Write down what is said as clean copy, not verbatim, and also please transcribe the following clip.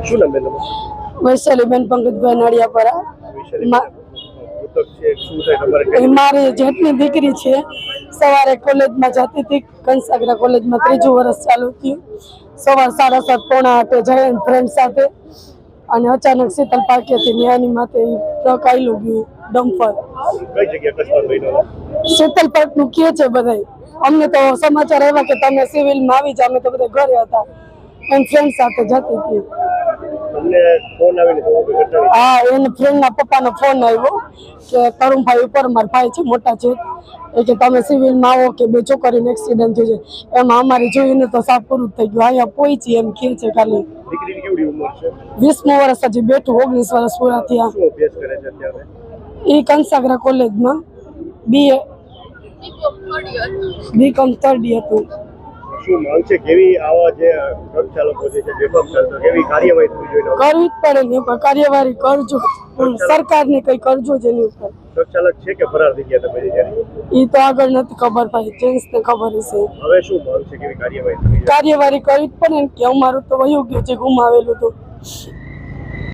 શું નામ બેન તમારું? વૈશાલીબેન પંકજભાઈ નાળિયાપરા. મારી જેઠની દીકરી છે. સવારે કોલેજમાં જતી હતી, કંસાગરા કોલેજમાં 3જું વર્ષ ચાલુ થયું. સવાર 7:30 પોણા 8 જાય ફ્રેન્ડ સાથે, અને અચાનક શીતલ પાર્કેથી ન્યાયની માથે ટ્રક આવેલું ગયું ડમ્પર. શીતલ પાર્ક નું કે છે બધા. અમને તો સમાચાર આવ્યા કે તમે સિવિલમાં આવી જાઓ. અમે તો બધા ઘરે હતા, એમ ફ્રેન્ડ સાથે જતી હતી. હા, એને ફ્રેન્ડના પપ્પાનો ફોન આવ્યો કે તરુણભાઈ ઉપર મારા ભાઈ છે મોટા છે, એ કે તમે સિવિલમાં આવો કે 2 છોકરીને એક્સિડન્ટ થયું છે. એમાં અમારી જોઈને તો સાફ પૂરું થઈ ગયું. અહીંયા પહોંચી એમ કે છે. ખાલી 20મું વર્ષ હજી બેઠું, 19 વર્ષ પૂરા થયા. એ કંસાગરા કોલેજમાં બીકોમ 3rd યર હતું. શું માંગ છે? કેવી આવા જે ટ્રક ચાલકો છે જે બેફામ ચાલતો, કેવી કાર્યવાહી થવી જોઈએ? કરવી જ પડે ને, પણ કાર્યવાહી કરજો, સરકારને કઈ કરજો જ એની ઉપર. ટ્રક ચાલક છે કે ફરાર થઈ ગયા તમે જ્યારે? એ તો આગળ નથી ખબર, ભાઈ જેન્ટ્સને ખબર હશે. હવે શું માંગ છે? કેવી કાર્યવાહી થવી જોઈએ? કાર્યવાહી કરવી જ પડે ને, કે અમારું તો વયું ગયું છે, ગુમાવેલું તો.